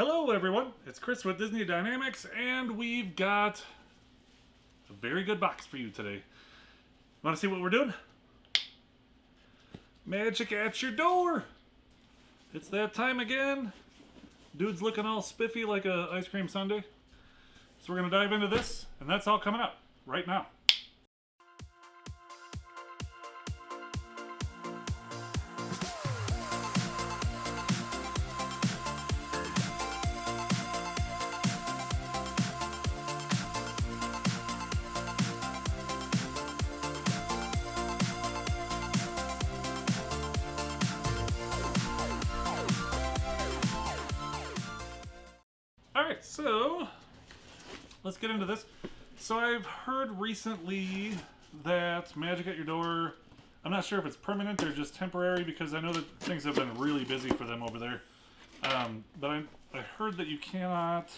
Hello everyone, it's Chris with Disney Dynamicks, and we've got a very good box for you today. Want to see what we're doing? Magic at your door! It's that time again. Dude's looking all spiffy like a ice cream sundae. So we're going to dive into this, and that's all coming up right now. Alright, so let's get into this. So I've heard recently that Magic at Your Door, I'm not sure if it's permanent or just temporary because I know that things have been really busy for them over there. But I heard that you cannot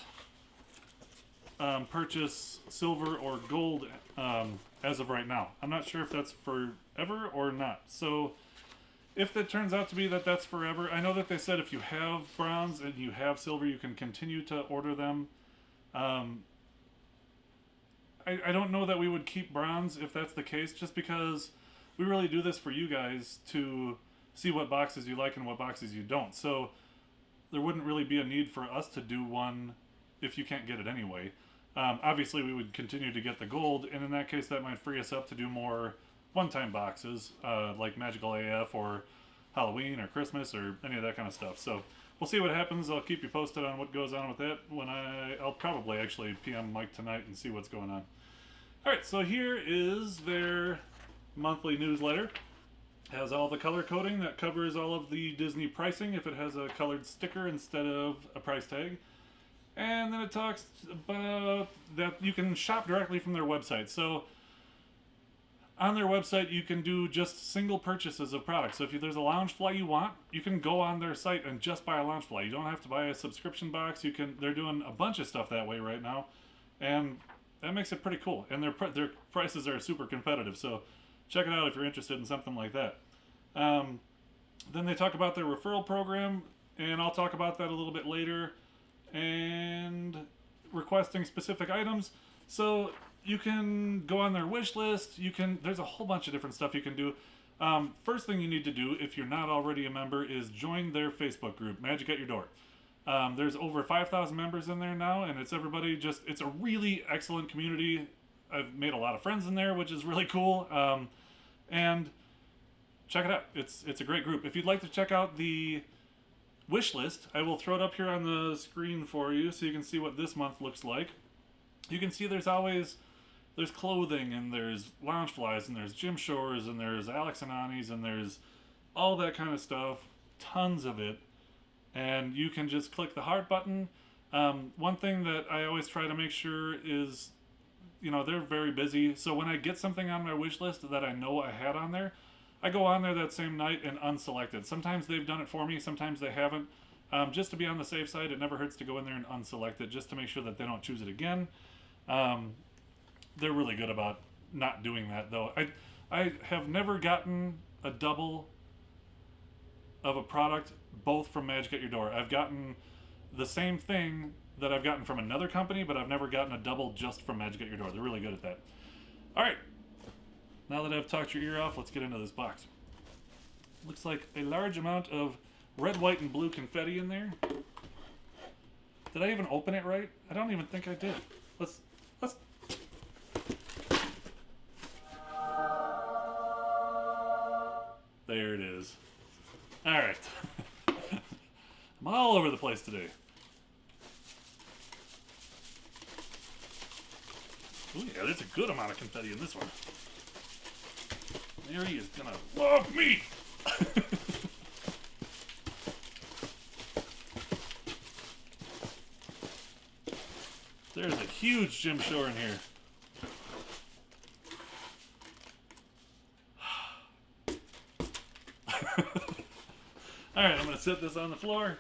purchase silver or gold as of right now. I'm not sure if that's forever or not. So if it turns out to be that that's forever, I know that they said if you have bronze and you have silver, you can continue to order them. I don't know that we would keep bronze if that's the case, just because we really do this for you guys to see what boxes you like and what boxes you don't. So there wouldn't really be a need for us to do one if you can't get it anyway. Obviously, we would continue to get the gold, and in that case, that might free us up to do more one-time boxes, like Magical AF or Halloween or Christmas or any of that kind of stuff. So we'll see what happens. I'll keep you posted on what goes on with that when I'll probably actually PM Mike tonight and see what's going on. Alright, so here is their monthly newsletter. It has all the color coding that covers all of the Disney pricing if it has a colored sticker instead of a price tag. And then it talks about that you can shop directly from their website. So on their website, you can do just single purchases of products. So if there's a Loungefly you want, you can go on their site and just buy a Loungefly. You don't have to buy a subscription box. They're doing a bunch of stuff that way right now, and that makes it pretty cool. And their prices are super competitive. So check it out if you're interested in something like that. Then they talk about their referral program, and I'll talk about that a little bit later. And requesting specific items. So you can go on their wish list. There's a whole bunch of different stuff you can do. First thing you need to do, if you're not already a member, is join their Facebook group, Magic at Your Door. There's over 5,000 members in there now, and it's a really excellent community. I've made a lot of friends in there, which is really cool. And check it out. It's a great group. If you'd like to check out the wish list, I will throw it up here on the screen for you so you can see what this month looks like. You can see there's clothing, and there's Loungeflies, and there's Gym Shores, and there's Alex and Annie's, and there's all that kind of stuff. Tons of it. And you can just click the heart button. One thing that I always try to make sure is, they're very busy. So when I get something on my wish list that I know I had on there, I go on there that same night and unselect it. Sometimes they've done it for me, sometimes they haven't. Just to be on the safe side, it never hurts to go in there and unselect it just to make sure that they don't choose it again. They're really good about not doing that, though. I have never gotten a double of a product both from Magic at Your Door. I've gotten the same thing that I've gotten from another company, but I've never gotten a double just from Magic at Your Door. They're really good at that. Alright, now that I've talked your ear off, let's get into this box. Looks like a large amount of red, white, and blue confetti in there. Did I even open it right? I don't even think I did. Let's... There it is. Alright. I'm all over the place today. Oh yeah, there's a good amount of confetti in this one. Mary is gonna love me! There's a huge Gym Shore in here. Alright, I'm going to set this on the floor.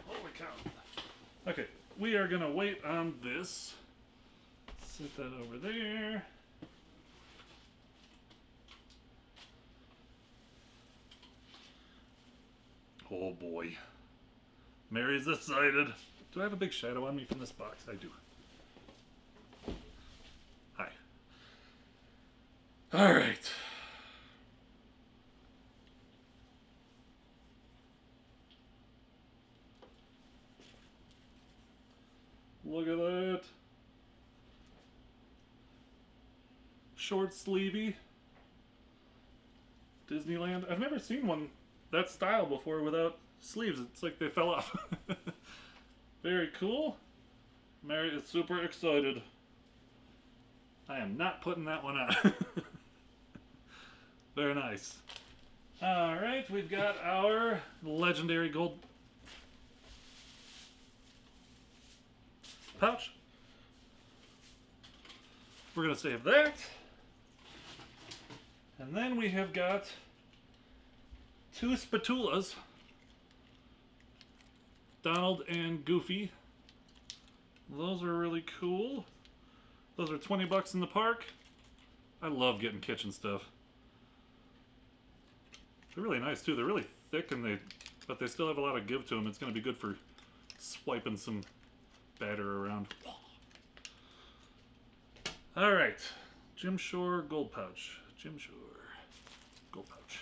Holy cow. Okay, we are going to wait on this. Set that over there. Oh boy. Mary's excited. Do I have a big shadow on me from this box? I do. Hi. Alright. Look at that. Short sleevey. Disneyland. I've never seen one that style before without sleeves. It's like they fell off. Very cool. Mary is super excited. I am not putting that one on. Very nice. Alright, we've got our legendary gold pouch. We're going to save that. And then we have got two spatulas. Donald and Goofy. Those are really cool. Those are 20 bucks in the park. I love getting kitchen stuff. They're really nice too. They're really thick but they still have a lot of give to them. It's going to be good for swiping some batter around. Alright. Jim Shore Gold Pouch. Jim Shore Gold Pouch.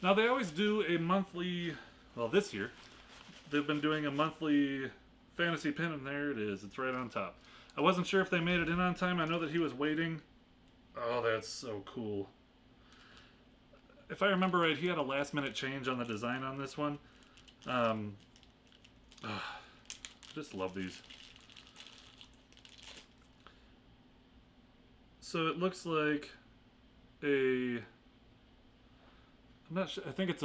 Now they always do a monthly, well this year, they've been doing a monthly fantasy pin, and there it is. It's right on top. I wasn't sure if they made it in on time. I know that he was waiting. Oh, that's so cool. If I remember right, he had a last minute change on the design on this one. I just love these. So it looks like I'm not sure, I think it's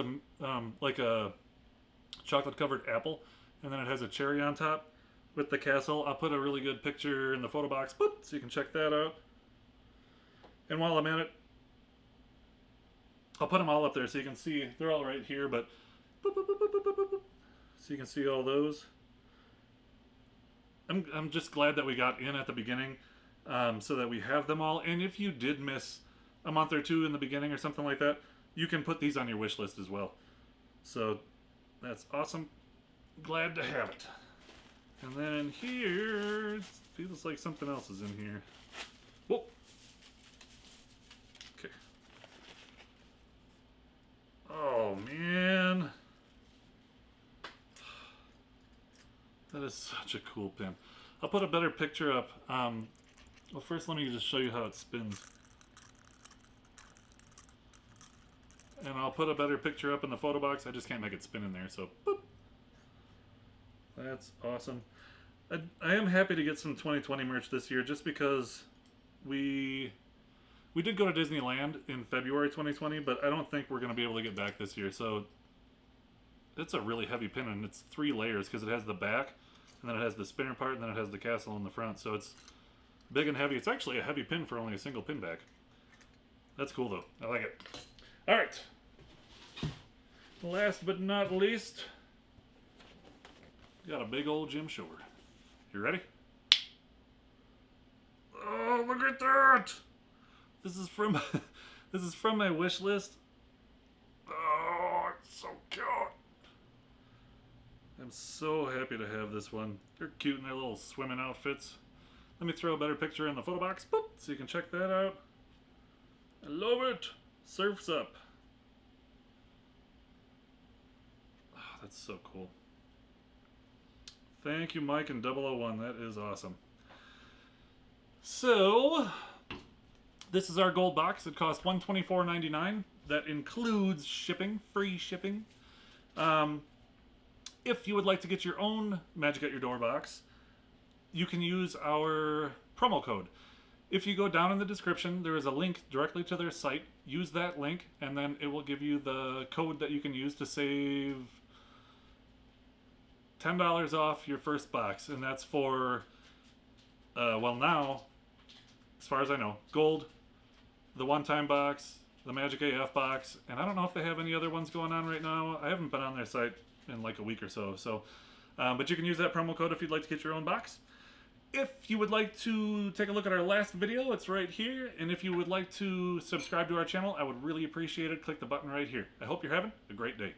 like a chocolate covered apple, and then it has a cherry on top with the castle. I'll put a really good picture in the photo box, boop, so you can check that out. And while I'm at it, I'll put them all up there so you can see. They're all right here, but boop, boop, boop, boop, boop, boop, boop. So you can see all those. I'm just glad that we got in at the beginning, so that we have them all. And if you did miss a month or two in the beginning or something like that, you can put these on your wish list as well. So that's awesome. Glad to have it. And then in here, it feels like something else is in here. Whoa. Okay. Oh, man. That is such a cool pin. I'll put a better picture up. Well, first let me just show you how it spins. And I'll put a better picture up in the photo box. I just can't make it spin in there, so boop. That's awesome. I am happy to get some 2020 merch this year, just because we did go to Disneyland in February 2020, but I don't think we're going to be able to get back this year. So it's a really heavy pin, and it's 3 layers because it has the back, and then it has the spinner part, and then it has the castle in the front. So it's big and heavy. It's actually a heavy pin for only a single pin back. That's cool though. I like it. All right. Last but not least, got a big old Jim Shore. You ready? Oh, look at that! This is from my wish list. Oh, it's so cute. I'm so happy to have this one. They're cute in their little swimming outfits. Let me throw a better picture in the photo box, boop, so you can check that out. I love it. Surf's up. Oh, that's so cool. Thank you, Mike and 001. That is awesome. So, this is our gold box. It costs $124.99. That includes shipping, free shipping. If you would like to get your own Magic at Your Door box, you can use our promo code. If you go down in the description, there is a link directly to their site. Use that link, and then it will give you the code that you can use to save $10 off your first box. And that's for, well now, as far as I know, gold, the one-time box, the Magic AF box, and I don't know if they have any other ones going on right now. I haven't been on their site in like a week or so. But you can use that promo code if you'd like to get your own box. If you would like to take a look at our last video, it's right here. And if you would like to subscribe to our channel, I would really appreciate it. Click the button right here. I hope you're having a great day.